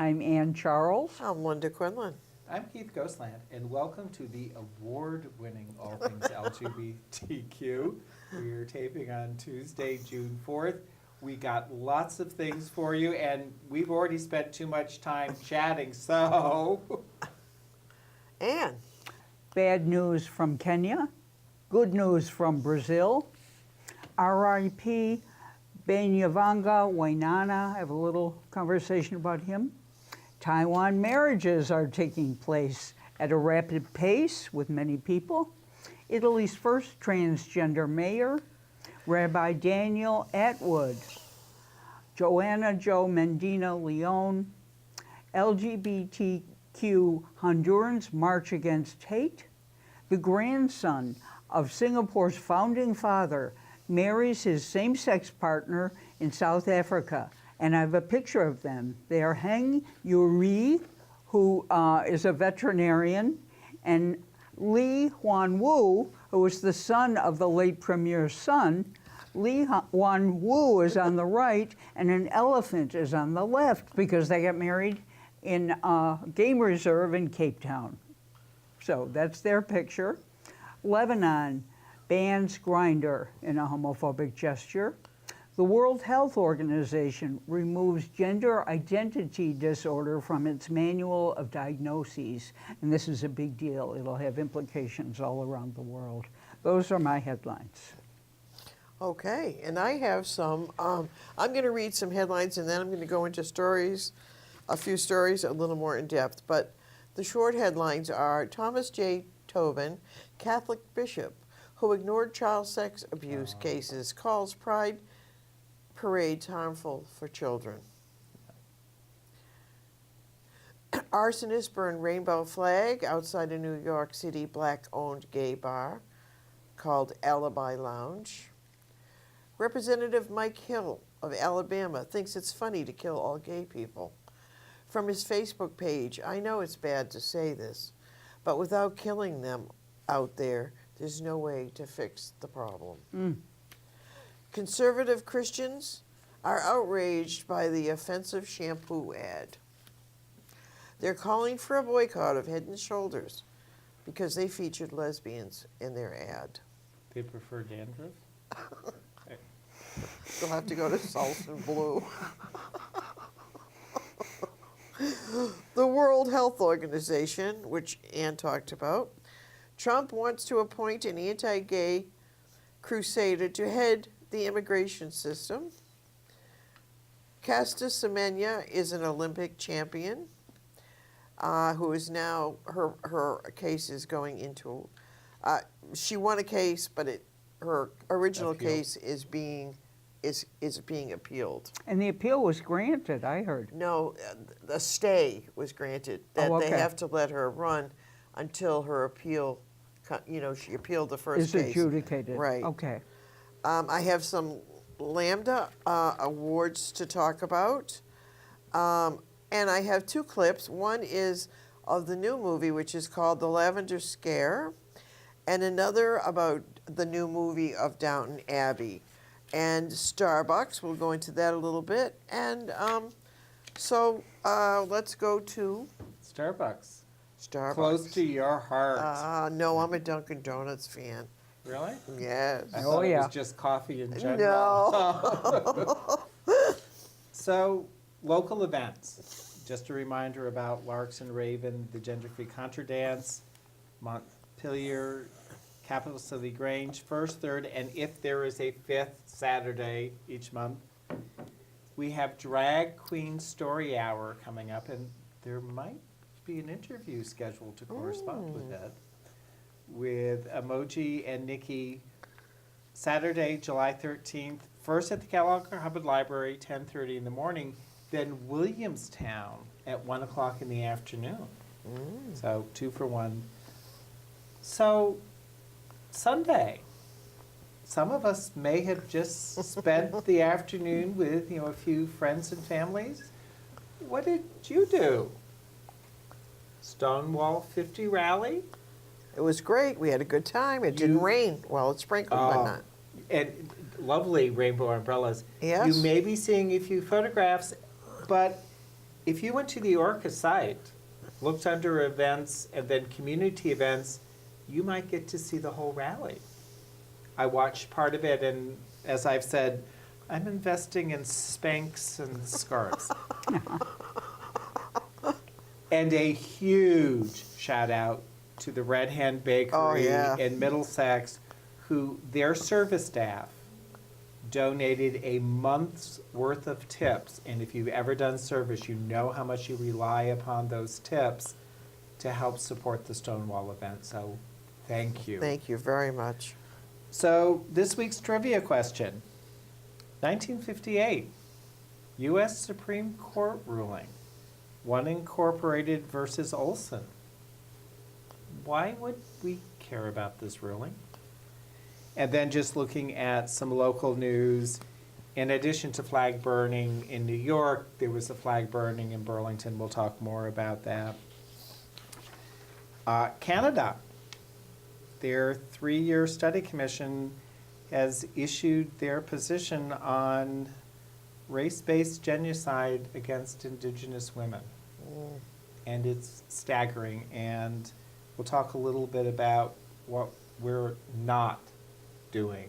I'm Ann Charles. I'm Linda Quinlan. I'm Keith Ghostland, and welcome to the award-winning All Things LGBTQ. We are taping on Tuesday, June 4th. We got lots of things for you, and we've already spent too much time chatting, so... Ann. Bad news from Kenya, good news from Brazil. R.I.P. Banyavanga Wainana, I have a little conversation about him. Taiwan marriages are taking place at a rapid pace with many people. Italy's first transgender mayor, Rabbi Daniel Atwood. Joanna Jo Mendina Leon. LGBTQ Hondurans march against hate. The grandson of Singapore's founding father marries his same-sex partner in South Africa. And I have a picture of them. They are Heng Yuri, who is a veterinarian, and Lee Huan Wu, who was the son of the late premier's son. Lee Huan Wu is on the right, and an elephant is on the left, because they got married in a game reserve in Cape Town. So that's their picture. Lebanon bans Grindr in a homophobic gesture. The World Health Organization removes gender identity disorder from its manual of diagnoses. And this is a big deal. It'll have implications all around the world. Those are my headlines. Okay, and I have some. I'm going to read some headlines, and then I'm going to go into stories, a few stories a little more in depth. But the short headlines are Thomas J. Tobin, Catholic bishop, who ignored child sex abuse cases, calls pride parades harmful for children. Arsonists burn rainbow flag outside a New York City black-owned gay bar called Alibi Lounge. Representative Mike Hill of Alabama thinks it's funny to kill all gay people. From his Facebook page, I know it's bad to say this, but without killing them out there, there's no way to fix the problem. Conservative Christians are outraged by the offensive shampoo ad. They're calling for a boycott of Head & Shoulders because they featured lesbians in their ad. They prefer dandruff? You'll have to go to Salson Blue. The World Health Organization, which Ann talked about. Trump wants to appoint an anti-gay crusader to head the immigration system. Casta Semenya is an Olympic champion who is now, her case is going into, she won a case, but her original case is being appealed. And the appeal was granted, I heard. No, the stay was granted. That they have to let her run until her appeal, she appealed the first case. Is adjudicated. Right. Okay. I have some Lambda awards to talk about. And I have two clips. One is of the new movie, which is called The Lavender Scare, and another about the new movie of Downton Abbey. And Starbucks, we'll go into that a little bit. And so let's go to Starbucks. Starbucks. Close to your heart. No, I'm a Dunkin' Donuts fan. Really? Yes. I thought it was just coffee in general. No. So, local events. Just a reminder about Larks and Ravin, the Gender-Free Contra Dance, Montpelier, Capital City Grange, first, third, and if there is a fifth Saturday each month. We have Drag Queen Story Hour coming up, and there might be an interview scheduled to correspond with that, with Emoji and Nikki, Saturday, July 13th, first at the Kellogg Hubbard Library, 10:30 in the morning, then Williamstown at 1 o'clock in the afternoon. So 2 for 1. So Sunday, some of us may have just spent the afternoon with a few friends and families. What did you do? Stonewall 50 rally? It was great. We had a good time. It didn't rain. Well, it sprinkled, but not. And lovely rainbow umbrellas. Yes. You may be seeing a few photographs, but if you went to the Orca site, looked under events and then community events, you might get to see the whole rally. I watched part of it, and as I've said, I'm investing in Spanx and scarves. And a huge shout out to the Red Hen Bakery Oh, yeah. in Middlesex, who their service staff donated a month's worth of tips. And if you've ever done service, you know how much you rely upon those tips to help support the Stonewall event. So thank you. Thank you very much. So this week's trivia question. 1958, U.S. Supreme Court ruling. One Incorporated versus Olson. Why would we care about this ruling? And then just looking at some local news, in addition to flag burning in New York, there was a flag burning in Burlington. We'll talk more about that. Canada, their 3-year study commission has issued their position on race-based genocide against Indigenous women. And it's staggering, and we'll talk a little bit about what we're not doing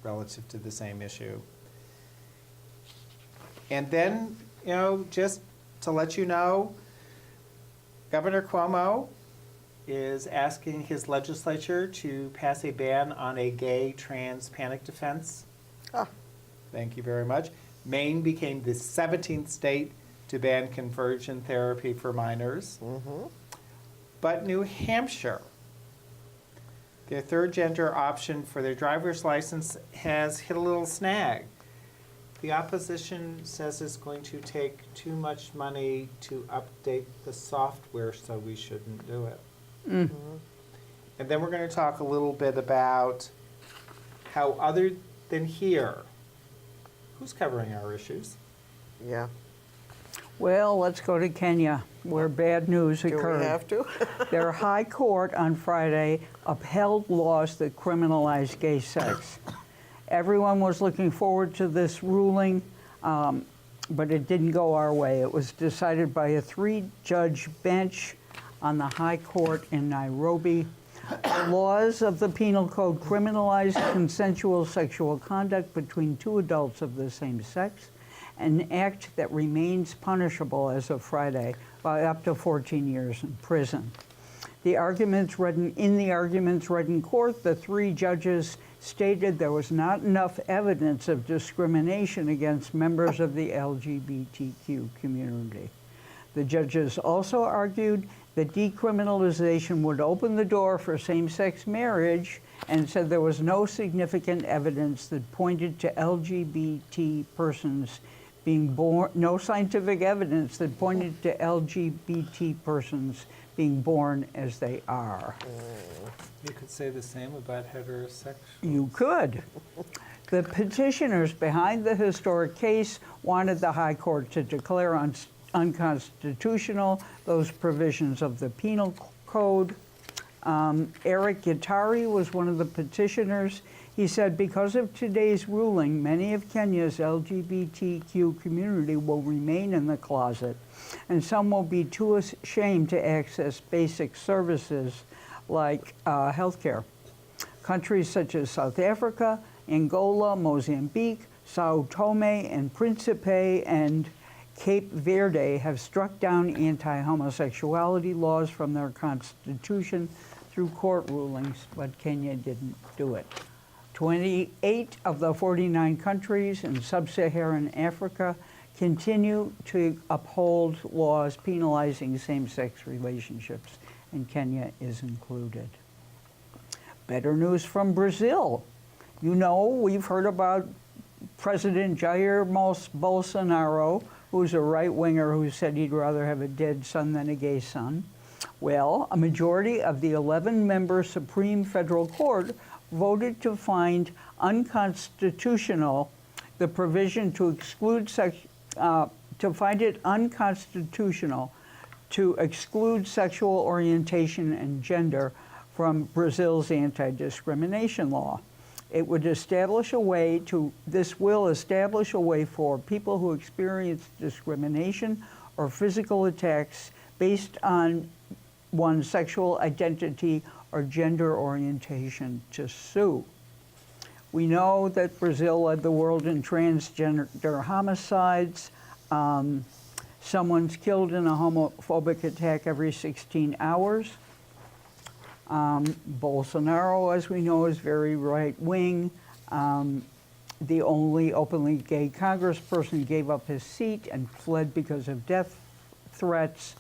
relative to the same issue. And then, just to let you know, Governor Cuomo is asking his legislature to pass a ban on a gay trans panic defense. Ah. Thank you very much. Maine became the 17th state to ban conversion therapy for minors. Mm-hmm. But New Hampshire, their third gender option for their driver's license has hit a little snag. The opposition says it's going to take too much money to update the software, so we shouldn't do it. Mm-hmm. And then we're going to talk a little bit about how, other than here, who's covering our issues? Yeah. Well, let's go to Kenya, where bad news Do occurred. we have to? Their high court on Friday upheld laws that criminalize gay sex. Everyone was looking forward to this ruling, but it didn't go our way. It was decided by a 3-judge bench on the High Court in Nairobi. The laws of the Penal Code criminalize consensual sexual conduct between 2 adults of the same sex, an act that remains punishable as of Friday by up to 14 years in prison. In the arguments read in court, the 3 judges stated there was not enough evidence of discrimination against members of the LGBTQ community. The judges also argued that decriminalization would open the door for same-sex marriage and said there was no significant evidence that pointed to LGBT persons being born, no scientific evidence that pointed to LGBT persons being born as they are. You could say the same about heterosexuals. You could. The petitioners behind the historic case wanted the High Court to declare unconstitutional those provisions of the Penal Code. Eric Gitari was one of the petitioners. He said, because of today's ruling, many of Kenya's LGBTQ community will remain in the closet, and some will be too ashamed to access basic services like healthcare. Countries such as South Africa, Angola, Mozambique, Sao Tome and Principe, and Cape Verde have struck down anti-homosexuality laws from their constitution through court rulings, but Kenya didn't do it. 28 of the 49 countries in sub-Saharan Africa continue to uphold laws penalizing same-sex relationships, and Kenya is included. Better news from Brazil. You know, we've heard about President Jair Bolsonaro, who's a right-winger who said he'd rather have a dead son than a gay son. Well, a majority of the 11-member Supreme Federal Court voted to find unconstitutional the provision to exclude to find it unconstitutional to exclude sexual orientation and gender from Brazil's anti-discrimination law. It would establish a way to, this will establish a way for people who experience discrimination or physical attacks based on one's sexual identity or gender orientation to sue. We know that Brazil led the world in transgender homicides. Someone's killed in a homophobic attack every 16 hours. Bolsonaro, as we know, is very right-wing. The only openly gay congressperson gave up his seat and fled because of death threats.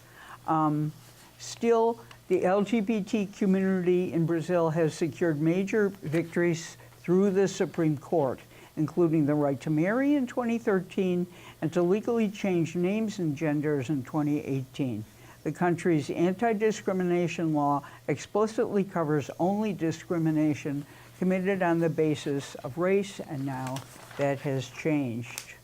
Still, the LGBT community in Brazil has secured major victories through the Supreme Court, including the right to marry in 2013 and to legally change names and genders in 2018. The country's anti-discrimination law explicitly covers only discrimination committed on the basis of race, and now that has changed.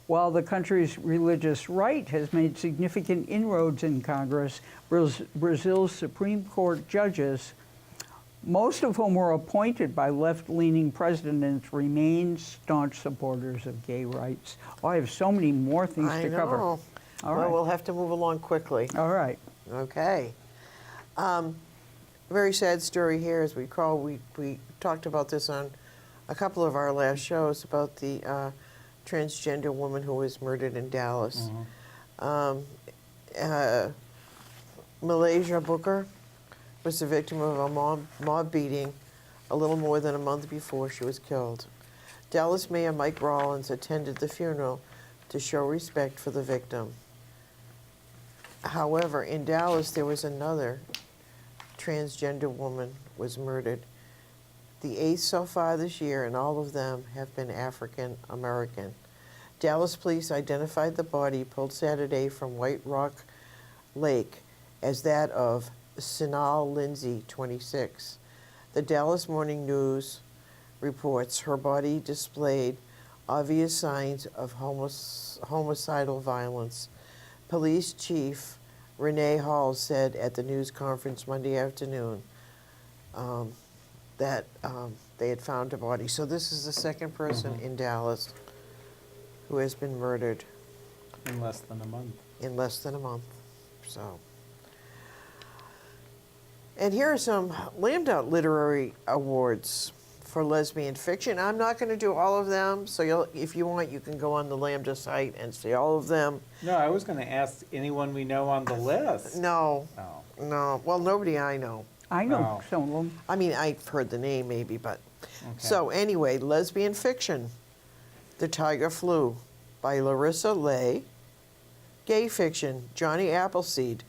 While the country's religious right has made significant inroads in Congress, Brazil's Supreme Court judges, most of whom were appointed by left-leaning presidents, remain staunch supporters of gay rights. Oh, I have so many more things to cover. All right. Well, we'll have to move along quickly. All right. Okay. Very sad story here. As we recall, we talked about this on a couple of our last shows about the transgender woman who was murdered in Dallas. Malaysia Booker was the victim of a mob beating a little more than a month before she was killed. Dallas Mayor Mike Rollins attended the funeral to show respect for the victim. However, in Dallas, there was another transgender woman was murdered. The 8th so far this year, and all of them have been African American. Dallas police identified the body pulled Saturday from White Rock Lake as that of Sinal Lindsay, 26. The Dallas Morning News reports her body displayed obvious signs of homicidal violence. Police Chief Renee Hall said at the news conference Monday afternoon that they had found a body. So this is the second person in Dallas who has been murdered In less than a month. in less than a month. So, and here are some Lambda Literary Awards for lesbian fiction. I'm not going to do all of them, so if you want, you can go on the Lambda site and see all of them. No, I was going to ask anyone we know on the list. No, Oh. no. Well, nobody I know. I know Oh. some of them. I mean, I've heard the name maybe, but. Okay. So anyway, lesbian fiction. The Tiger Flew by Larissa Lay. Gay fiction, Johnny Appleseed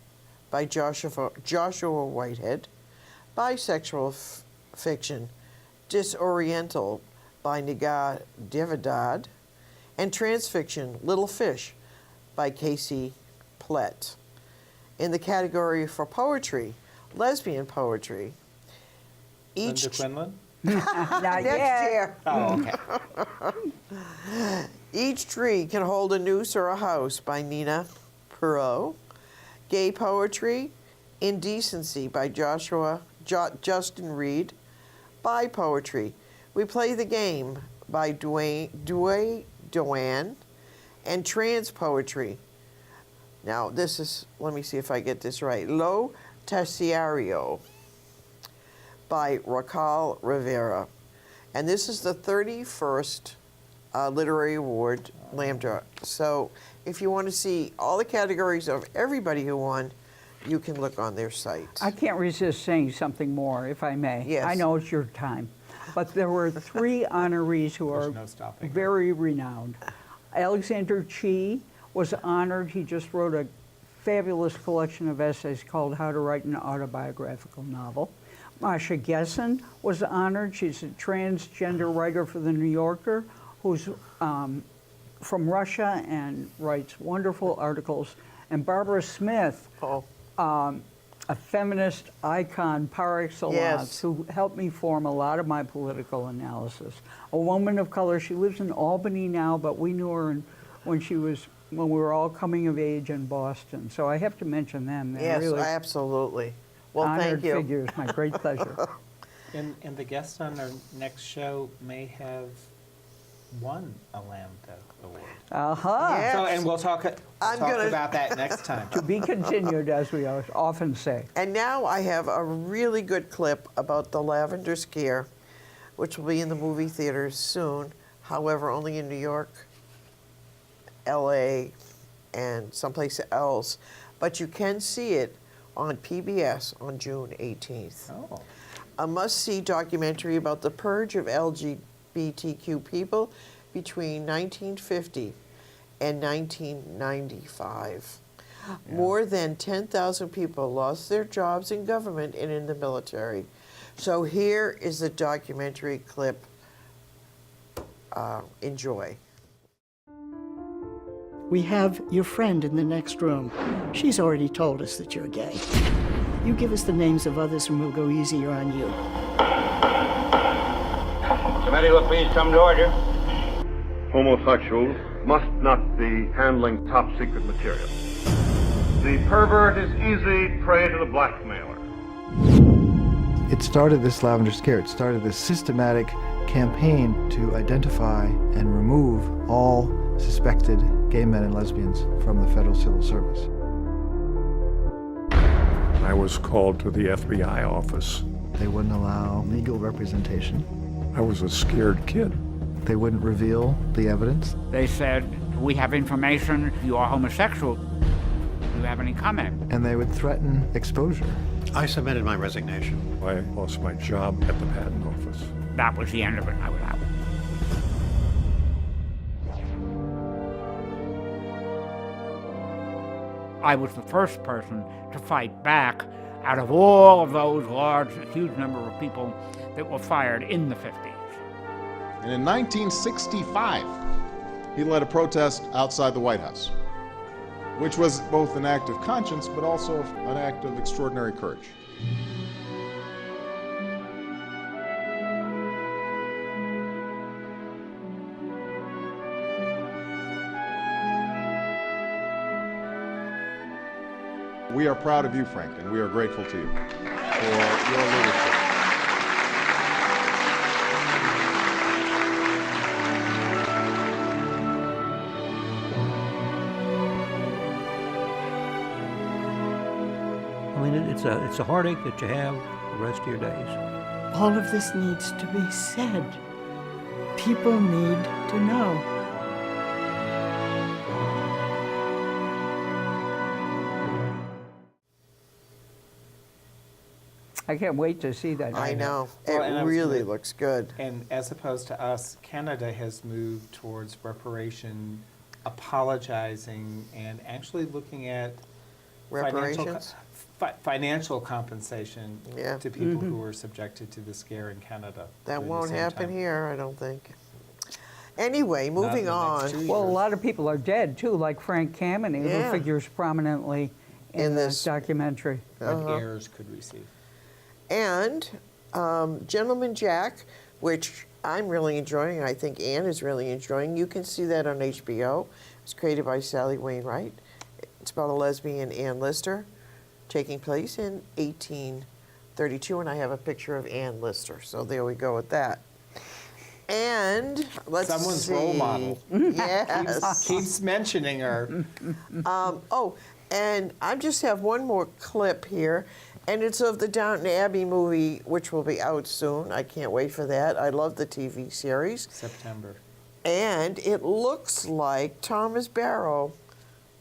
by Joshua Whitehead. Bisexual fiction, Disoriental by Nigar Devidad. And trans fiction, Little Fish by Casey Plett. In the category for poetry, lesbian poetry, Linda Quinlan? Not next yet. year. Oh, okay. Each Tree Can Hold a Noose or a House by Nina Perot. Gay Poetry, Indecency by Justin Reed. Bi Poetry, We Play the Game by Duane. And Trans Poetry. Now this is, let me see if I get this right. Lo Terciario by Raquel Rivera. And this is the 31st Literary Award, Lambda. So if you want to see all the categories of everybody who won, you can look on their site. I can't resist saying something more, if I may. Yes. I know it's your time. But there were 3 honorees who There's are no stopping. very renowned. Alexander Chee was honored. He just wrote a fabulous collection of essays called How to Write an Autobiographical Novel. Masha Gessen was honored. She's a transgender writer for The New Yorker who's from Russia and writes wonderful articles. And Barbara Smith, a feminist icon par excellence, Yes. who helped me form a lot of my political analysis. A woman of color. She lives in Albany now, but we knew her when we were all coming of age in Boston. So I have to mention them. They're Yes, really absolutely. Well, honored thank you. figures. My great pleasure. And the guest on our next show may have won a Lambda Award. Aha. Yeah. So, and we'll talk I'm gonna- about that next time. To be continued, as we often say. And now I have a really good clip about the Lavender Scare, which will be in the movie theaters soon. However, only in New York, LA, and someplace else. But you can see it on PBS on June 18th. Oh. A must-see documentary about the purge of LGBTQ people between 1950 and 1995. More than 10,000 people lost their jobs in government and in the military. So here is the documentary clip. Enjoy. We have your friend in the next room. She's already told us that you're gay. You give us the names of others and we'll go easier on you. Committee will please come to order. Homosexuals must not be handling top secret material. The pervert is easy prey to the blackmailer. It started this Lavender Scare. It started this systematic campaign to identify and remove all suspected gay men and lesbians from the Federal Civil Service. I was called to the FBI office. They wouldn't allow legal representation. I was a scared kid. They wouldn't reveal the evidence. They said, we have information, you are homosexual. Do you have any comment? And they would threaten exposure. I submitted my resignation. I lost my job at the patent office. That was the end of it. I was out. I was the first person to fight back out of all of those huge number of people that were fired in the 50s. And in 1965, he led a protest outside the White House, which was both an act of conscience, but also an act of extraordinary courage. We are proud of you, Frank, and we are grateful to you for your leadership. I mean, it's a heartache that you have the rest of your days. All of this needs to be said. People need to know. I can't wait to see that. I know. Well, and I It was really gonna- looks good. And as opposed to us, Canada has moved towards reparation, apologizing, and actually looking at Reparations? financial compensation Yeah. to people who were subjected to the scare in Canada. That during the won't same happen time. here, I don't think. Anyway, Not in moving the on. next 2 Well, a years. lot of people are dead too, like Frank Kameny, Yeah. who figures prominently In in this. this documentary. What heirs could receive. And Gentleman Jack, which I'm really enjoying, I think Anne is really enjoying. You can see that on HBO. It's created by Sally Wainwright. It's about a lesbian, Ann Lister, taking place in 1832, and I have a picture of Ann Lister. So there we go with that. And let's Someone's see. role model. Yes. Keeps mentioning her. And I just have one more clip here, and it's of the Downton Abbey movie, which will be out soon. I can't wait for that. I love the TV series. September. And it looks like Thomas Barrow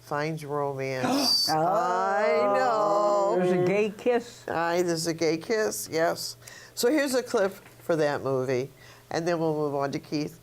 finds romance. I know. There's a gay kiss. There's a gay kiss, yes. So here's a clip for that movie, and then we'll move on to Keith.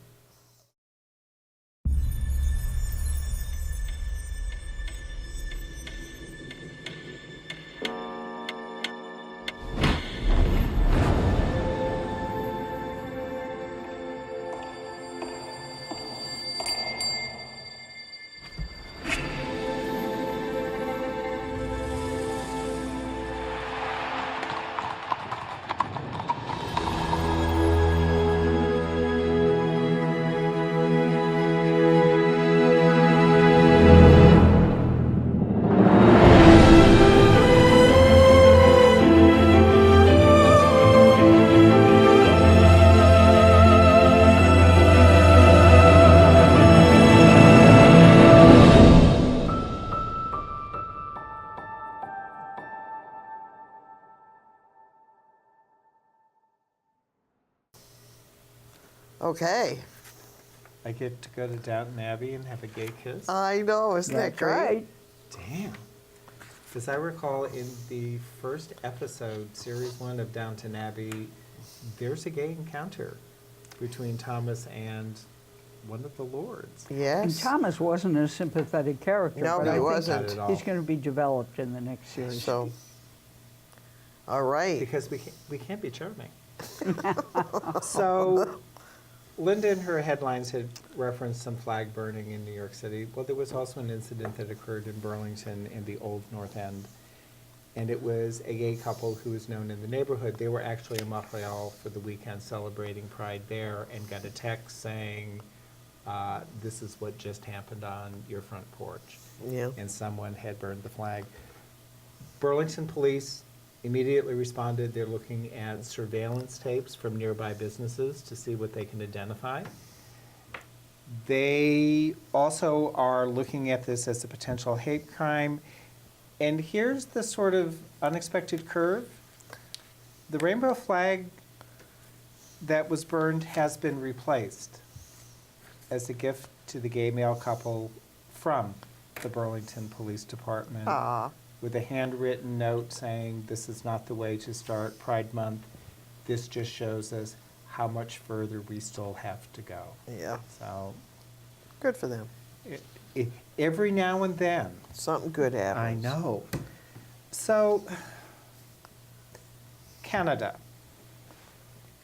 Okay. I get to go to Downton Abbey and have a gay kiss? I know, isn't that That's great? right. Damn. Because I recall in the first episode, series 1 of Downton Abbey, there's a gay encounter between Thomas and one of the lords. And Yes. Thomas wasn't a sympathetic character. No, but he I think wasn't. Not at all. He's going to be developed in the next series. So, all right. Because we can't be charming. So, Linda in her headlines had referenced some flag burning in New York City. Well, there was also an incident that occurred in Burlington in the Old North End. And it was a gay couple who was known in the neighborhood. They were actually in Montreal for the weekend celebrating Pride there and got a text saying, this is what just happened on your front porch. Yeah. And someone had burned the flag. Burlington police immediately responded. They're looking at surveillance tapes from nearby businesses to see what they can identify. They also are looking at this as a potential hate crime. And here's the sort of unexpected curve. The rainbow flag that was burned has been replaced as a gift to the gay male couple from the Burlington Police Department with a handwritten note saying, this is not the way to start Pride Month. This just shows us how much further we still have to go. Yeah. So Good for them. every now and then, Something good happens. I know. So, Canada.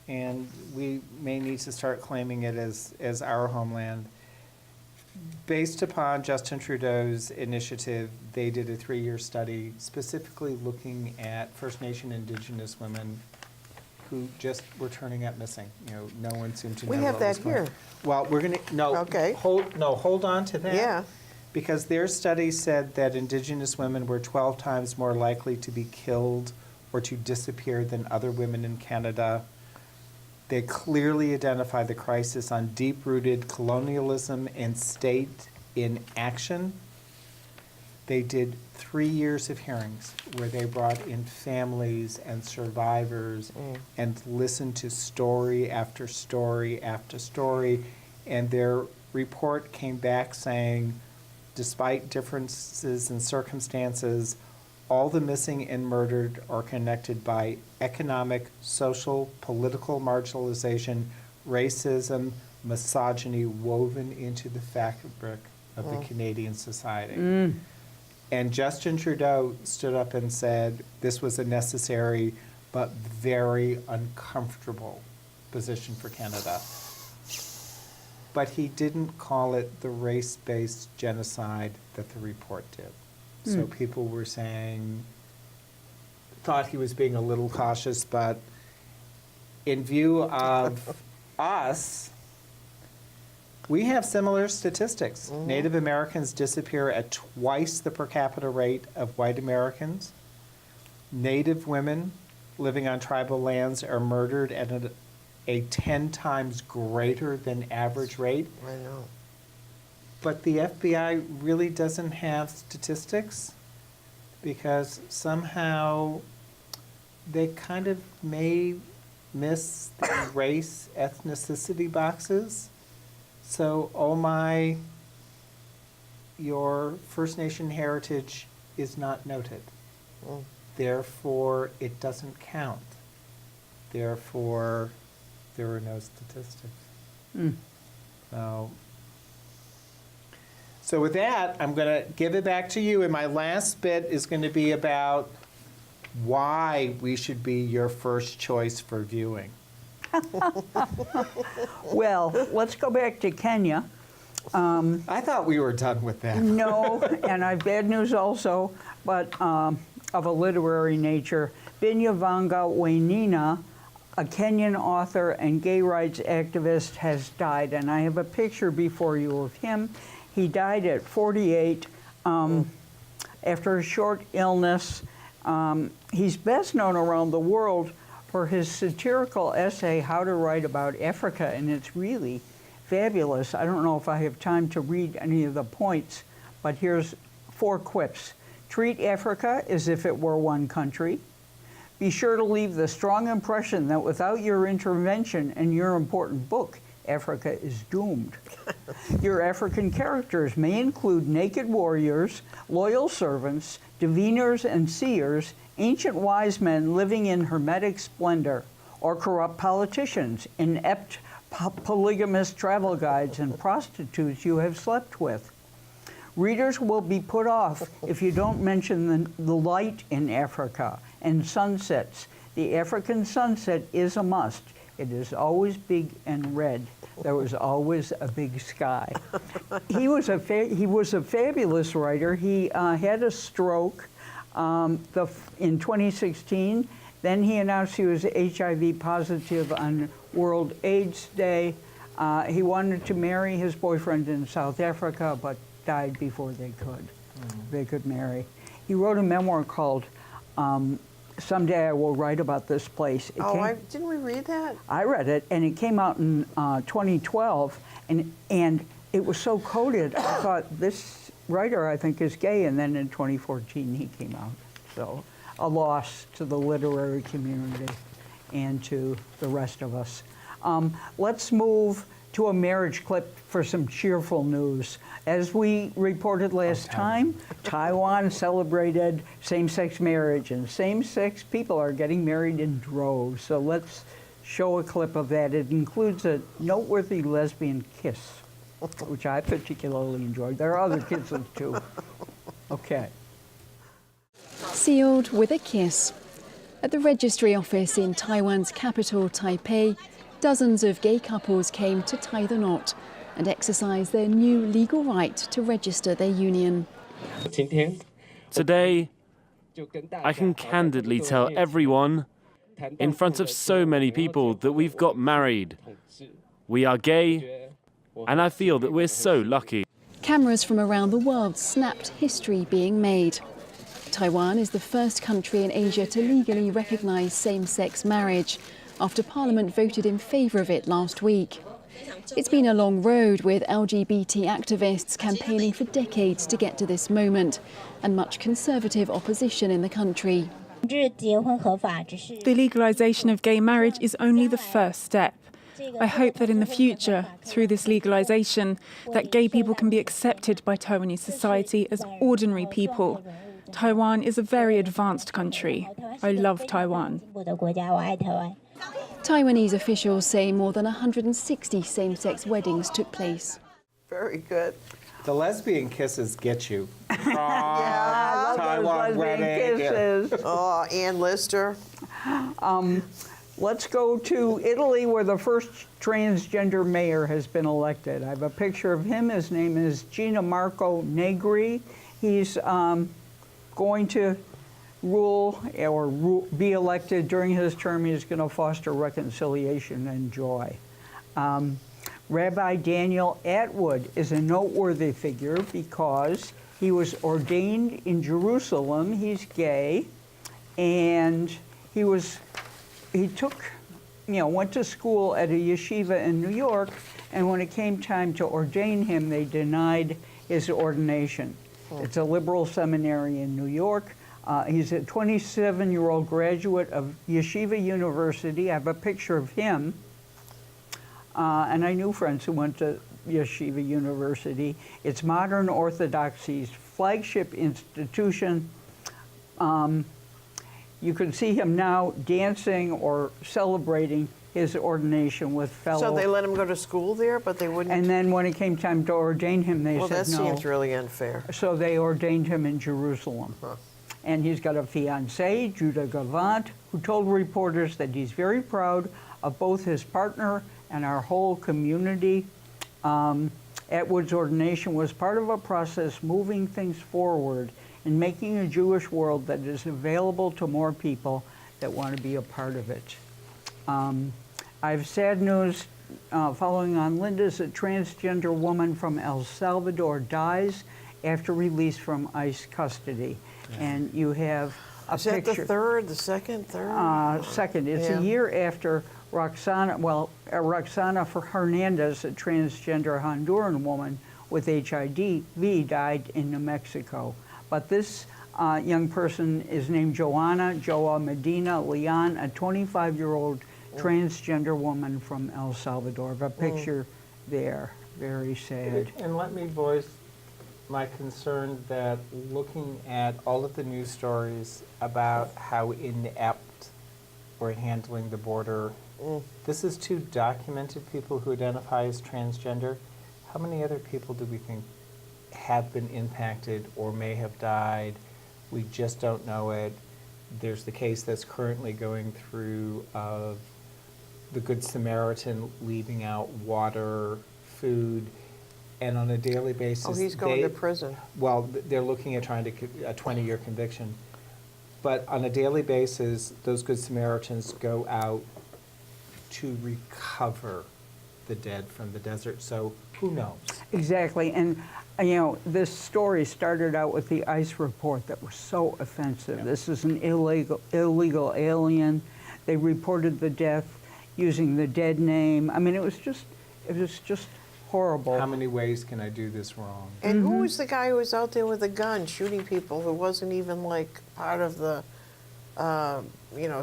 And we may need to start claiming it as our homeland. Based upon Justin Trudeau's initiative, they did a 3-year study specifically looking at First Nation Indigenous women who just were turning up missing. You know, no one seemed to know We have what was that going on. here. Well, we're gonna, no, Okay. hold on to that. Yeah. Because their study said that Indigenous women were 12 times more likely to be killed or to disappear than other women in Canada. They clearly identify the crisis on deep-rooted colonialism and state inaction. They did 3 years of hearings where they brought in families and survivors and listened to story after story after story. And their report came back saying, despite differences in circumstances, all the missing and murdered are connected by economic, social, political marginalization, racism, misogyny woven into the fabric of the Canadian society. And Justin Trudeau stood up and said this was a necessary but very uncomfortable position for Canada. But he didn't call it the race-based genocide that the report did. So people were saying, thought he was being a little cautious, but in view of us, we have similar statistics. Native Americans disappear at twice the per capita rate of white Americans. Native women living on tribal lands are murdered at a 10 times greater than average rate. I know. But the FBI really doesn't have statistics because somehow they kind of may miss the race, ethnicity boxes. So, oh my, your First Nation heritage is not noted. Therefore, it doesn't count. Therefore, there are no statistics. So with that, I'm going to give it back to you, and my last bit is going to be about why we should be your first choice for viewing. Well, let's go back to Kenya. I thought we were done with that. No, and I have bad news also, but of a literary nature. Binyavanga Wainaina, a Kenyan author and gay rights activist, has died, and I have a picture before you of him. He died at 48 after a short illness. He's best known around the world for his satirical essay, How to Write About Africa, and it's really fabulous. I don't know if I have time to read any of the points, but here's 4 quips. Treat Africa as if it were one country. Be sure to leave the strong impression that without your intervention and your important book, Africa is doomed. Your African characters may include naked warriors, loyal servants, diviners and seers, ancient wise men living in hermetic splendor, or corrupt politicians, inept polygamous travel guides, and prostitutes you have slept with. Readers will be put off if you don't mention the light in Africa and sunsets. The African sunset is a must. It is always big and red. There was always a big sky. He was a fabulous writer. He had a stroke in 2016. Then he announced he was HIV positive on World AIDS Day. He wanted to marry his boyfriend in South Africa, but died before they could marry. He wrote a memoir called Someday I Will Write About This Place. Didn't we read that? I read it, and it came out in 2012, and it was so coded, I thought, this writer, I think, is gay, and then in 2014 he came out. So a loss to the literary community and to the rest of us. Let's move to a marriage clip for some cheerful news. As we reported last time, Taiwan celebrated same-sex marriage, and same-sex people are getting married in droves. So let's show a clip of that. It includes a noteworthy lesbian kiss, which I particularly enjoyed. There are other kisses too. Okay. Sealed with a kiss. At the registry office in Taiwan's capital, Taipei, dozens of gay couples came to tie the knot and exercise their new legal right to register their union. Today, I can candidly tell everyone in front of so many people that we've got married. We are gay, and I feel that we're so lucky. Cameras from around the world snapped history being made. Taiwan is the first country in Asia to legally recognize same-sex marriage after Parliament voted in favour of it last week. It's been a long road, with LGBT activists campaigning for decades to get to this moment, and much conservative opposition in the country. The legalisation of gay marriage is only the first step. I hope that in the future, through this legalisation, that gay people can be accepted by Taiwanese society as ordinary people. Taiwan is a very advanced country. I love Taiwan. Taiwanese officials say more than 160 same-sex weddings took place. Very good. The lesbian kisses get you. Yeah, Taiwan wedding. Kisses. Oh, Ann Lister. Let's go to Italy, where the first transgender mayor has been elected. I have a picture of him. His name is Marco Negri. He's going to rule or be elected during his term. He's going to foster reconciliation and joy. Rabbi Daniel Atwood is a noteworthy figure because he was ordained in Jerusalem. He's gay, and he took, went to school at a yeshiva in New York, and when it came time to ordain him, they denied his ordination. It's a liberal seminary in New York. He's a 27-year-old graduate of Yeshiva University. I have a picture of him. And I knew friends who went to Yeshiva University. It's modern Orthodoxy's flagship institution. You can see him now dancing or celebrating his ordination with fellow. So they let him go to school there, but they wouldn't? And then when it came time to ordain him, they said no. Well, that seems really unfair. So they ordained him in Jerusalem. And he's got a fiancée, Judah Gavant, who told reporters that he's very proud of both his partner and our whole community. Atwood's ordination was part of a process moving things forward and making a Jewish world that is available to more people that want to be a part of it. I have sad news following on Linda's. A transgender woman from El Salvador dies after release from ICE custody. And you have a picture. Is that the third, the second, third? Second. It's a year after Roxana Hernandez, a transgender Honduran woman with HIV, died in New Mexico. But this young person is named Joa Medina Leon, a 25-year-old transgender woman from El Salvador. A picture there, very sad. And let me voice my concern that looking at all of the news stories about how inept we're handling the border, this is two documented people who identify as transgender. How many other people do we think have been impacted or may have died? We just don't know it. There's the case that's currently going through of the Good Samaritan leaving out water, food, and on a daily basis. Oh, he's going to prison. Well, they're looking at trying to a 20-year conviction. But on a daily basis, those Good Samaritans go out to recover the dead from the desert. So who knows? Exactly, and this story started out with the ICE report that was so offensive. This is an illegal alien. They reported the death using the dead name. I mean, it was just horrible. How many ways can I do this wrong? And who was the guy who was out there with a gun shooting people who wasn't even like part of the,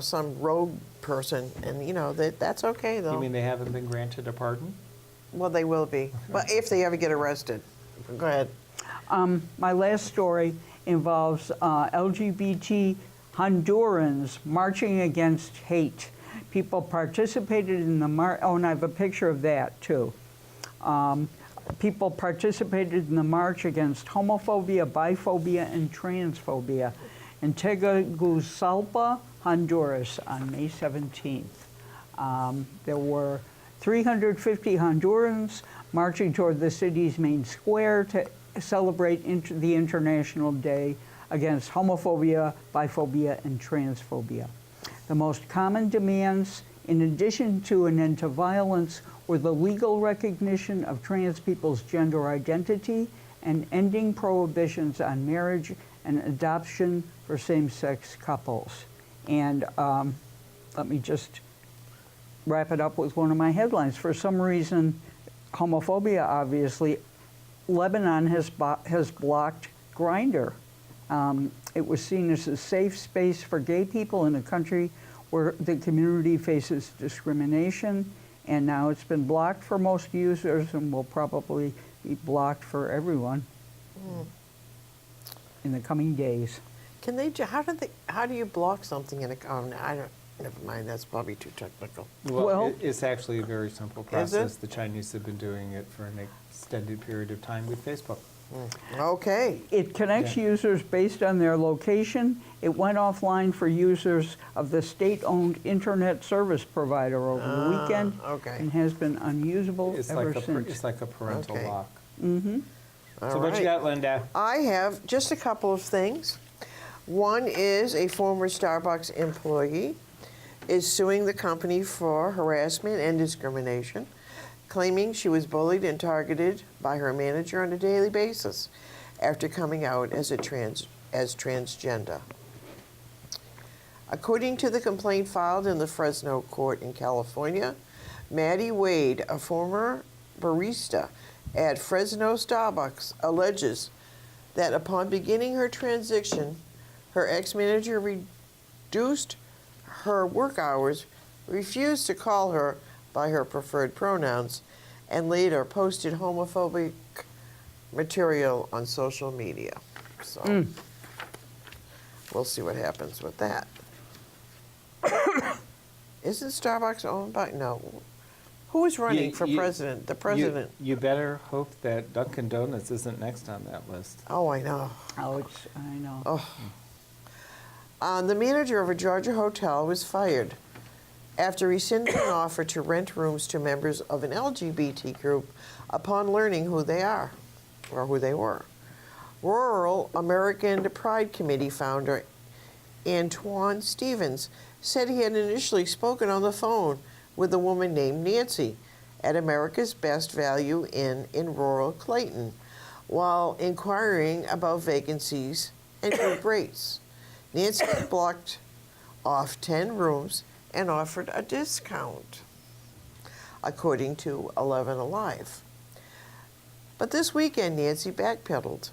some rogue person? And that's okay though. You mean they haven't been granted a pardon? Well, they will be, but if they ever get arrested. Go ahead. My last story involves LGBT Hondurans marching against hate. People participated in the march. Oh, and I have a picture of that too. People participated in the march against homophobia, biphobia, and transphobia in Tegucigalpa, Honduras on May 17th. There were 350 Hondurans marching toward the city's main square to celebrate the International Day against homophobia, biphobia, and transphobia. The most common demands, in addition to an end to violence, were the legal recognition of trans people's gender identity and ending prohibitions on marriage and adoption for same-sex couples. And let me just wrap it up with one of my headlines. For some reason, homophobia, obviously, Lebanon has blocked Grindr. It was seen as a safe space for gay people in a country where the community faces discrimination, and now it's been blocked for most users and will probably be blocked for everyone in the coming days. Can they? How do you block something in a? Never mind. That's probably too technical. Well, it's actually a very simple process. Is it? The Chinese have been doing it for an extended period of time with Facebook. Okay. It connects users based on their location. It went offline for users of the state-owned internet service provider over the weekend and has been unusable ever since. It's like a parental lock. Mm-hmm. So what you got, Linda? I have just a couple of things. One is a former Starbucks employee is suing the company for harassment and discrimination, claiming she was bullied and targeted by her manager on a daily basis after coming out as transgender. According to the complaint filed in the Fresno court in California, Maddie Wade, a former barista at Fresno Starbucks, alleges that upon beginning her transition, her ex-manager reduced her work hours, refused to call her by her preferred pronouns, and later posted homophobic material on social media. So we'll see what happens with that. Isn't Starbucks owned by? No. Who is running for president? The president. You better hope that Dunkin' Donuts isn't next on that list. Oh, I know. I know. Oh. The manager of a Georgia hotel was fired after rescinding an offer to rent rooms to members of an LGBT group upon learning who they are, or who they were. Rural American Pride Committee founder Antoine Stevens said he had initially spoken on the phone with a woman named Nancy at America's Best Value Inn in rural Clayton, while inquiring about vacancies and group rates. Nancy blocked off 10 rooms and offered a discount, according to 11 Alive. But this weekend, Nancy backpedaled,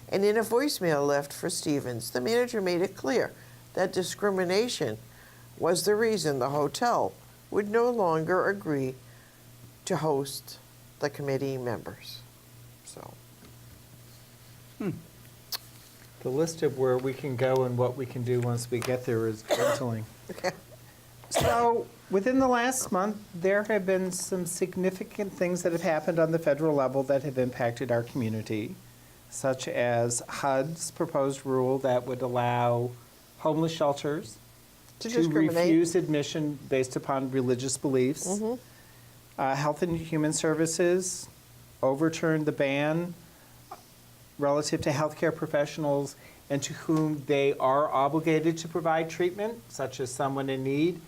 and in a voicemail left for Stevens, the manager made it clear that discrimination was the reason the hotel would no longer agree to host the committee members. So, The list of where we can go and what we can do once we get there is dwindling. So, within the last month, there have been some significant things that have happened on the federal level that have impacted our community, such as HUD's proposed rule that would allow homeless shelters To to discriminate. refuse admission based upon religious beliefs. Health and Human Services overturned the ban relative to healthcare professionals and to whom they are obligated to provide treatment, such as someone in need.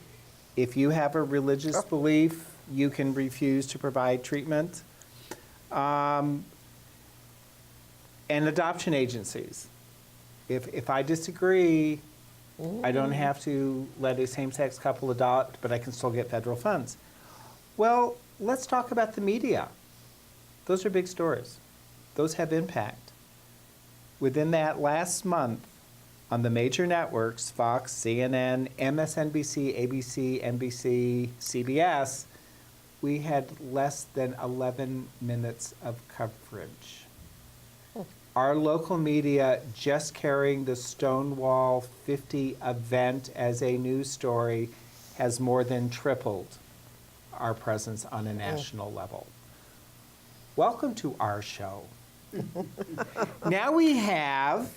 If you have a religious belief, you can refuse to provide treatment. And adoption agencies. If I disagree, I don't have to let a same-sex couple adopt, but I can still get federal funds. Well, let's talk about the media. Those are big stories. Those have impact. Within that last month, on the major networks, Fox, CNN, MSNBC, ABC, NBC, CBS, we had less than 11 minutes of coverage. Our local media, just carrying the Stonewall 50 event as a news story, has more than tripled our presence on a national level. Welcome to our show. Now we have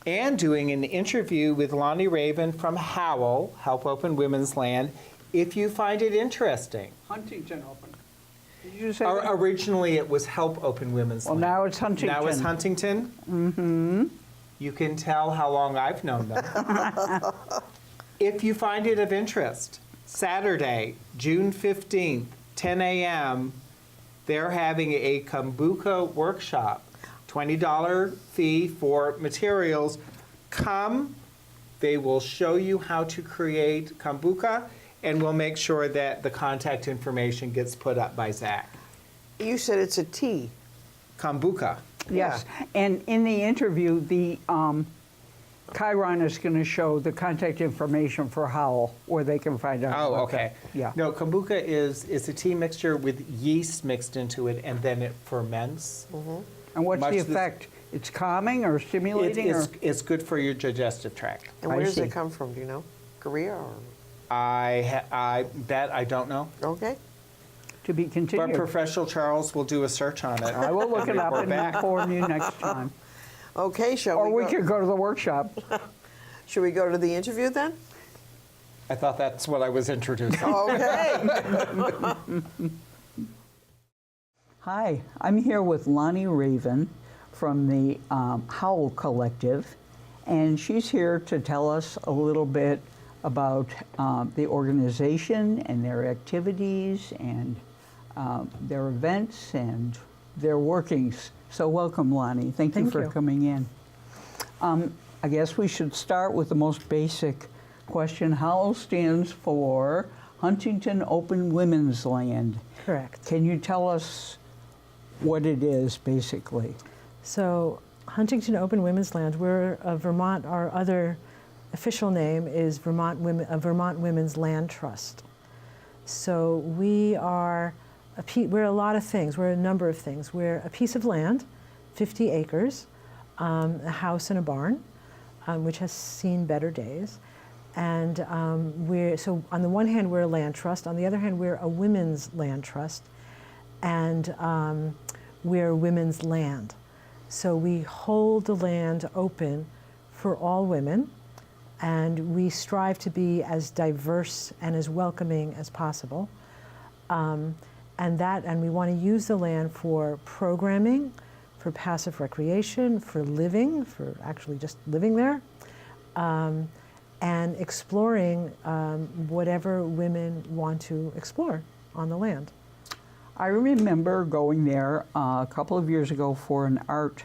Anne doing an interview with Lani Ravin from HOWL, Help Open Women's Land, if you find it interesting. Huntington Open. Did you say that? Originally, it was Help Open Women's Land. Well, now it's Huntington. Now it's Huntington? Mm-hmm. You can tell how long I've known them. If you find it of interest, Saturday, June 15th, 10 a.m., they're having a kombucha workshop, $20 fee for materials. Come, they will show you how to create kombucha, and we'll make sure that the contact information gets put up by Zach. You said it's a tea. Kombucha. Yes, and in the interview, the Chiron is going to show the contact information for HOWL, where they can find out. Oh, about okay. that. Yeah. No, kombucha is a tea mixture with yeast mixed into it, and then it ferments. And what's Much the this- effect? It's calming or stimulating? It's good for your digestive tract. And where does see. it come from? Do you know? Korea or? That I don't know. Okay. To be But continued. Professional Charles will do a search on it. I will look it up Report and back. inform you next time. Okay, shall Or we go? could go to the workshop. Should we go to the interview then? I thought that's what I was introducing. Okay. Hi, I'm here with Lani Ravin from the HOWL Collective, and she's here to tell us a little bit about the organization and their activities and their events and their workings. So welcome, Lani. Thank you for coming in. I guess we should start with the most basic question. HOWL stands for Huntington Open Women's Land. Correct. Can you tell us what it is, basically? So Huntington Open Women's Land, we're Vermont, our other official name is Vermont Women's Land Trust. So we are, we're a lot of things, we're a number of things. We're a piece of land, 50 acres, a house and a barn, which has seen better days. And so on the one hand, we're a land trust. On the other hand, we're a women's land trust. And we're women's land. So we hold the land open for all women, and we strive to be as diverse and as welcoming as possible. And we want to use the land for programming, for passive recreation, for living, for actually just living there, and exploring whatever women want to explore on the land. I remember going there a couple of years ago for an art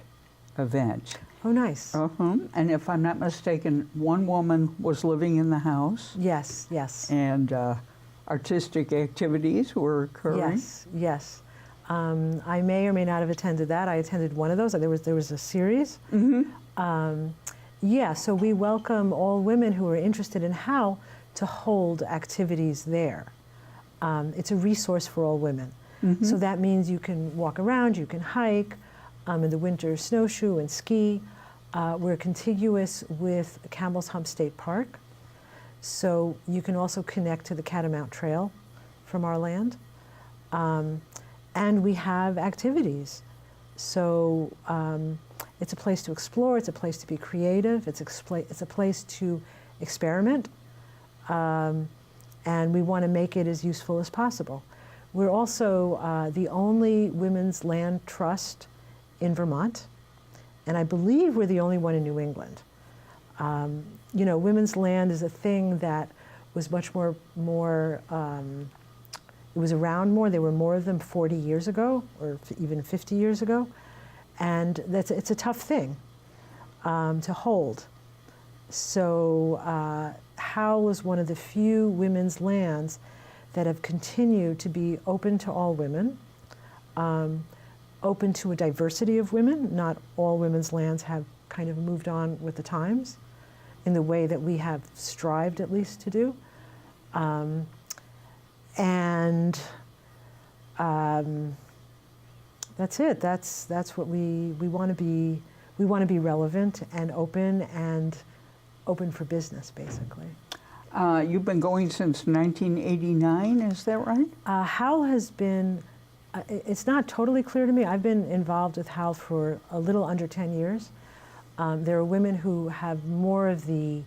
event. Oh, nice. And if I'm not mistaken, one woman was living in the house. Yes, yes. And artistic activities were occurring. Yes, yes. I may or may not have attended that. I attended one of those. There was a series. Yeah, so we welcome all women who are interested in HOWL to hold activities there. It's a resource for all women. So that means you can walk around, you can hike, in the winter snowshoe and ski. We're contiguous with Campbell's Hump State Park, so you can also connect to the Catamount Trail from our land. And we have activities. So it's a place to explore, it's a place to be creative, it's a place to experiment, and we want to make it as useful as possible. We're also the only women's land trust in Vermont, and I believe we're the only one in New England. You know, women's land is a thing that was much more it was around more. There were more of them 40 years ago, or even 50 years ago, and it's a tough thing to hold. So HOWL is one of the few women's lands that have continued to be open to all women, open to a diversity of women. Not all women's lands have kind of moved on with the times in the way that we have strived at least to do. And that's it. That's what we want to be. We want to be relevant and open for business, basically. You've been going since 1989, is that right? HOWL has been, it's not totally clear to me. I've been involved with HOWL for a little under 10 years. There are women who have more of the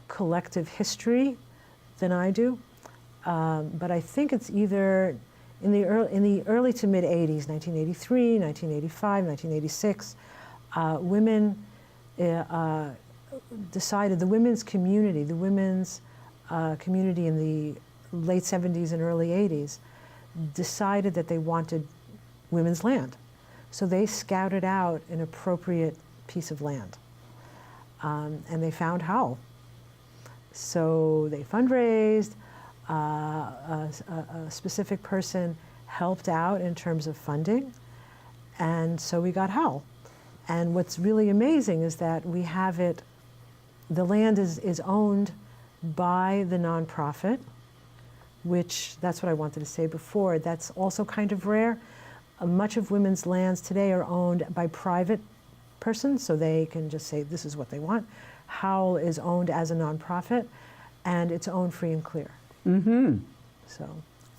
collective history than I do. But I think it's either in the early to mid 80s, 1983, 1985, 1986, women decided, the women's community in the late 70s and early 80s decided that they wanted women's land. So they scouted out an appropriate piece of land. And they found HOWL. So they fundraised. A specific person helped out in terms of funding, and so we got HOWL. And what's really amazing is that we have it, the land is owned by the nonprofit, which, that's what I wanted to say before, that's also kind of rare. Much of women's lands today are owned by private persons, so they can just say this is what they want. HOWL is owned as a nonprofit, and it's owned free and clear. Mm-hmm. So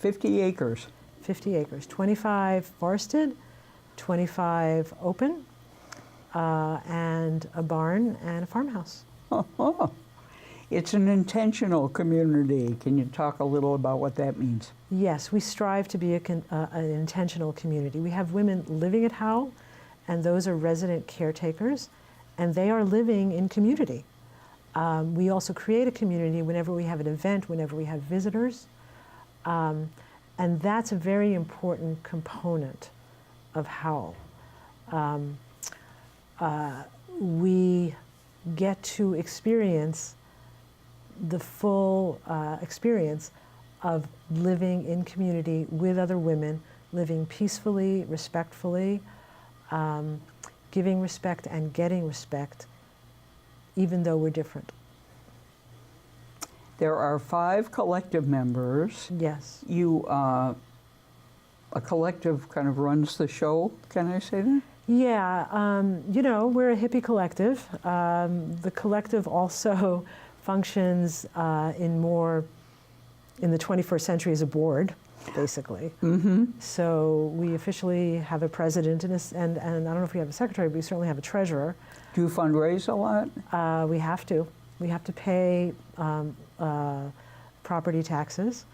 50 acres. 50 acres, 25 forested, 25 open, and a barn and a farmhouse. Oh, it's an intentional community. Can you talk a little about what that means? Yes, we strive to be an intentional community. We have women living at HOWL, and those are resident caretakers, and they are living in community. We also create a community whenever we have an event, whenever we have visitors. And that's a very important component of HOWL. We get to experience the full experience of living in community with other women, living peacefully, respectfully, giving respect and getting respect, even though we're different. There are 5 collective members. Yes. You, a collective kind of runs the show, can I say that? Yeah, you know, we're a hippie collective. The collective also functions in the 21st century as a board, basically. Mm-hmm. So we officially have a president and I don't know if we have a secretary, but we certainly have a treasurer. Do you fundraise a lot? We have to. We have to pay property taxes.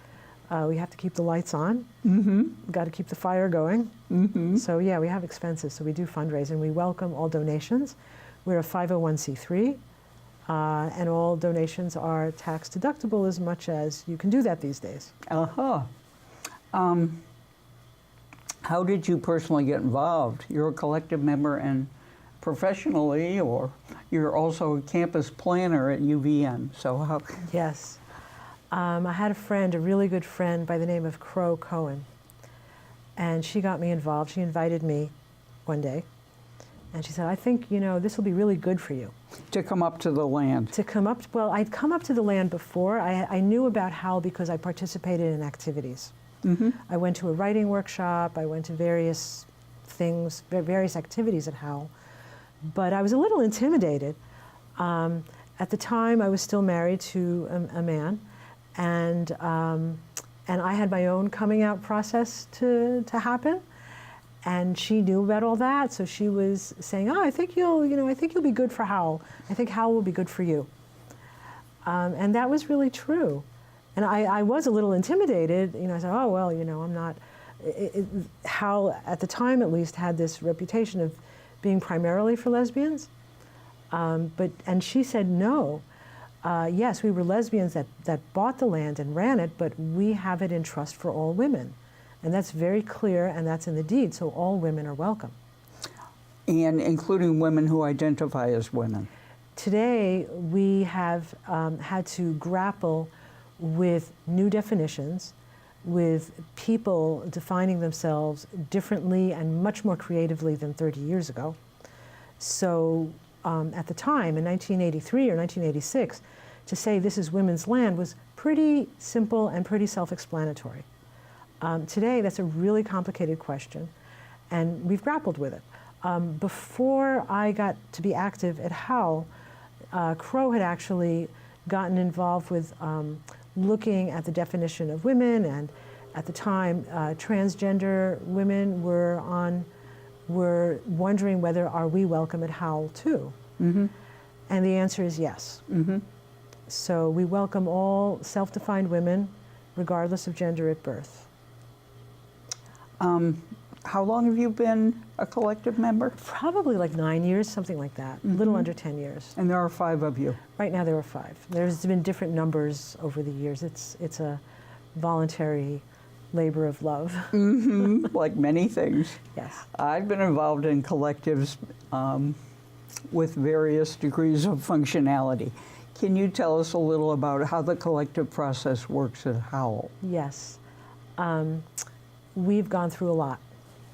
We have to keep the lights on. Mm-hmm. We've got to keep the fire going. Mm-hmm. So yeah, we have expenses. So we do fundraise, and we welcome all donations. We're a 501c3, and all donations are tax deductible as much as you can do that these days. Uh-huh. How did you personally get involved? You're a collective member and professionally, or you're also a campus planner at UVM, so how? Yes. I had a friend, a really good friend by the name of Crow Cohen, and she got me involved. She invited me one day, And she said, I think, you know, this will be really good for you. To come up to the land. To come up, well, I'd come up to the land before. I knew about HOWL because I participated in activities. I went to a writing workshop, I went to various things, various activities at HOWL. But I was a little intimidated. At the time, I was still married to a man, and I had my own coming out process to happen. And she knew about all that, so she was saying, "Oh, I think you'll be good for HOWL. I think HOWL will be good for you." And that was really true. And I was a little intimidated. You know, I said, "Oh, well, you know, I'm not." HOWL, at the time at least, had this reputation of being primarily for lesbians. And she said, "No. Yes, we were lesbians that bought the land and ran it, but we have it in trust for all women." And that's very clear, and that's in the deed, so all women are welcome. And including women who identify as women. Today, we have had to grapple with new definitions, with people defining themselves differently and much more creatively than 30 years ago. So at the time, in 1983 or 1986, to say this is women's land was pretty simple and pretty self-explanatory. Today, that's a really complicated question, and we've grappled with it. Before I got to be active at HOWL, Crow had actually gotten involved with looking at the definition of women, and at the time, transgender women were wondering whether are we welcome at HOWL too? And the answer is yes. So we welcome all self-defined women, regardless of gender at birth. How long have you been a collective member? Probably like 9 years, something like that, a little under 10 years. And there are 5 of you? Right now there are 5. There's been different numbers over the years. It's a voluntary labor of love. Like many things. Yes. I've been involved in collectives with various degrees of functionality. Can you tell us a little about how the collective process works at HOWL? Yes. We've gone through a lot,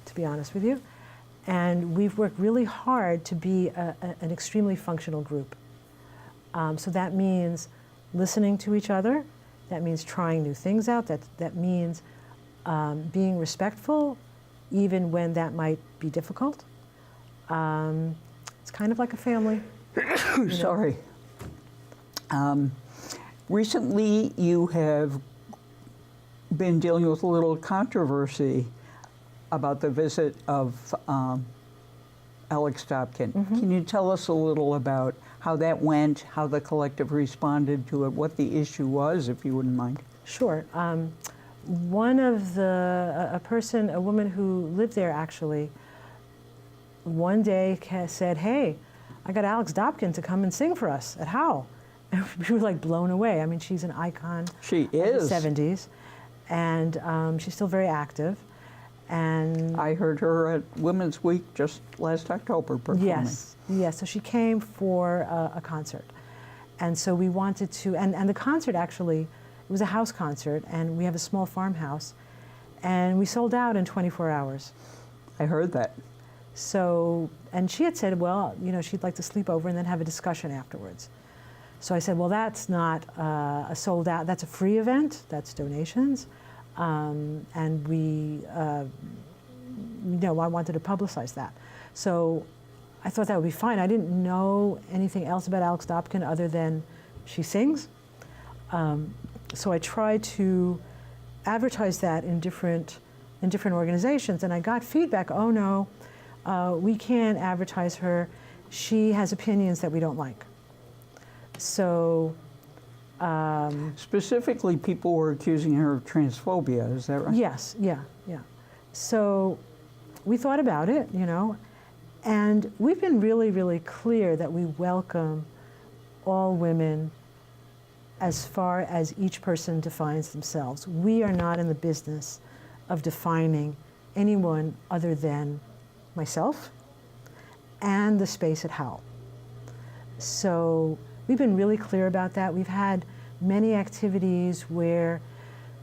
to be honest with you, and we've worked really hard to be an extremely functional group. So that means listening to each other, that means trying new things out, that means being respectful, even when that might be difficult. It's kind of like a family. Sorry. Recently, you have been dealing with a little controversy about the visit of Alex Dobkin. Can you tell us a little about how that went, how the collective responded to it, what the issue was, if you wouldn't mind? Sure. A woman who lived there actually, one day said, "Hey, I got Alex Dobkin to come and sing for us at HOWL." And we were like blown away. I mean, she's an icon She of is. the 70s, and she's still very active. And I heard her at Women's Week just last October performing. Yes, yes. So she came for a concert. And so we wanted to, and the concert actually, it was a house concert, and we have a small farmhouse, and we sold out in 24 hours. I heard that. So, and she had said, well, you know, she'd like to sleep over and then have a discussion afterwards. So I said, well, that's not a sold out, that's a free event, that's donations. And we, I wanted to publicize that. So I thought that would be fine. I didn't know anything else about Alex Dobkin other than she sings. So I tried to advertise that in different organizations, and I got feedback, oh no, we can't advertise her. She has opinions that we don't like. So, specifically, people were accusing her of transphobia, is that right? Yes, yeah. So we thought about it, you know, and we've been really, really clear that we welcome all women as far as each person defines themselves. We are not in the business of defining anyone other than myself and the space at HOWL. So we've been really clear about that. We've had many activities where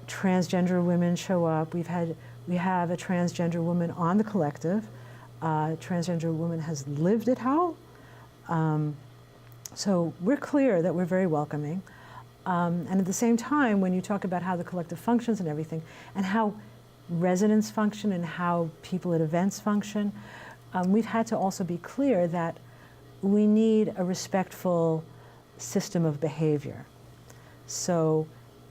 transgender women show up. We have a transgender woman on the collective. transgender woman has lived at HOWL. So we're clear that we're very welcoming. And at the same time, when you talk about how the collective functions and everything, and how residents function and how people at events function, we've had to also be clear that we need a respectful system of behavior. So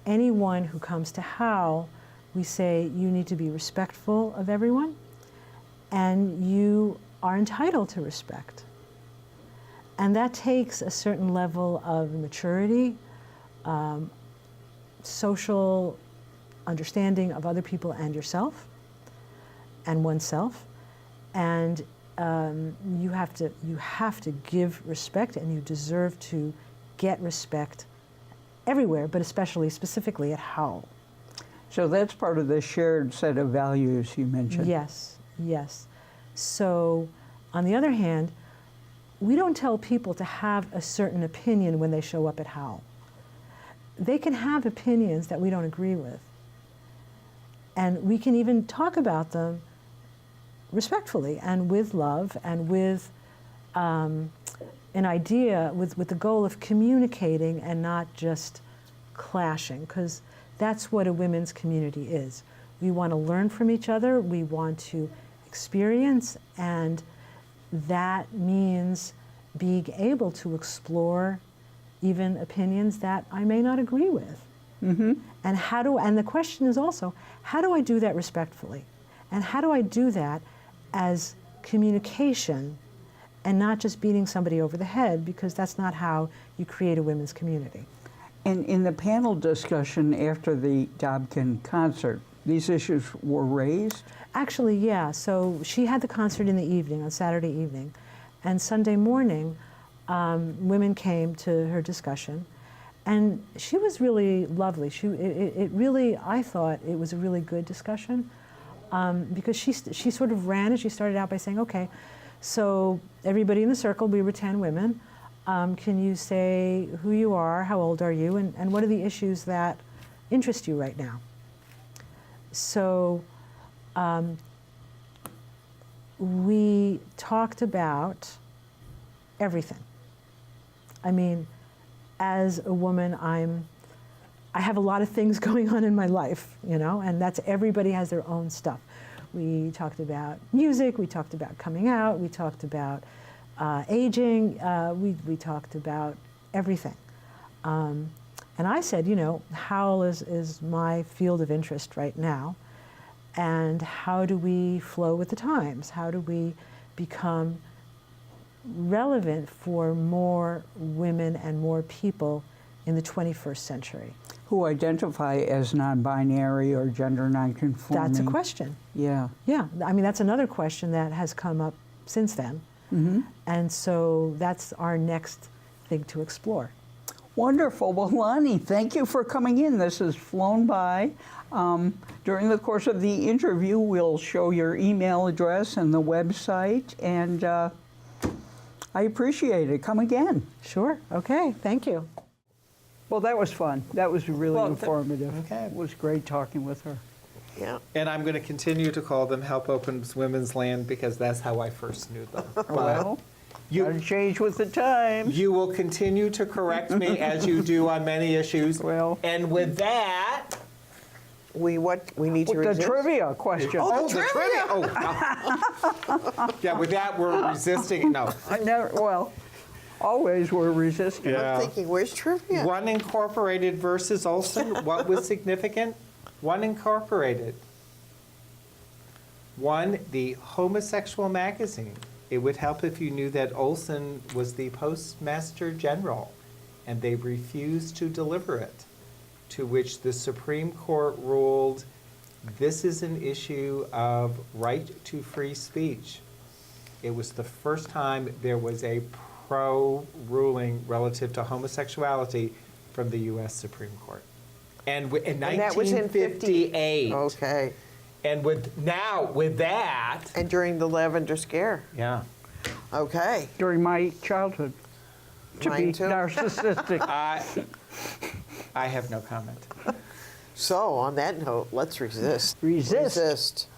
anyone who comes to HOWL, we say you need to be respectful of everyone, and you are entitled to respect. And that takes a certain level of maturity, social understanding of other people and yourself, and oneself. And you have to give respect, and you deserve to get respect everywhere, but especially, specifically at HOWL. So that's part of the shared set of values you mentioned. Yes, yes. So, on the other hand, we don't tell people to have a certain opinion when they show up at HOWL. They can have opinions that we don't agree with. And we can even talk about them respectfully and with love and with an idea, with the goal of communicating and not just clashing, because that's what a women's community is. We want to learn from each other, we want to experience, and that means being able to explore even opinions that I may not agree with. Mm-hmm. And the question is also, how do I do that respectfully? And how do I do that as communication and not just beating somebody over the head, because that's not how you create a women's community. And in the panel discussion after the Dobkin concert, these issues were raised? Actually, yeah. So she had the concert in the evening, on Saturday evening. And Sunday morning, women came to her discussion. And she was really lovely. I thought it was a really good discussion, because she sort of ran it. She started out by saying, okay, so everybody in the circle, we were 10 women. Can you say who you are, how old are you, and what are the issues that interest you right now? So we talked about everything. I mean, as a woman, I have a lot of things going on in my life, you know, and everybody has their own stuff. We talked about music, we talked about coming out, we talked about aging, we talked about everything. And I said, you know, HOWL is my field of interest right now, and how do we flow with the times? How do we become relevant for more women and more people in the 21st century? Who identify as non-binary or gender non-conforming? That's a question. Yeah. Yeah, I mean, that's another question that has come up since then. Mm-hmm. And so that's our next thing to explore. Wonderful. Well, Lani, thank you for coming in. This has flown by. During the course of the interview, we'll show your email address and the website, and I appreciate it. Come again. Sure. Okay. Thank you. Well, that was fun. That was really informative. Okay. It was great talking with her. Yeah. And I'm going to continue to call them Help Opens Women's Land because that's how I first knew them. Well, you gotta change with the times. You will continue to correct me as you do on many issues. Well, and with that, we need to the resist? trivia question. Oh, the trivia! Oh, yeah. With that, we're resisting. No. I never. Well, always we're resisting. Yeah. I'm thinking, where's trivia? One Incorporated versus Olson. What was significant? One Incorporated won the Homosexual magazine. It would help if you knew that Olson was the Postmaster General, and they refused to deliver it, to which the Supreme Court ruled this is an issue of right to free speech. It was the first time there was a pro-ruling relative to homosexuality from the U.S. Supreme Court. And in that was in 1958. Okay. And with that. And during the Lavender Scare. Yeah. Okay. During my childhood. To Mine be too. narcissistic. I have no comment. So, on that note, let's resist. Resist. Resist.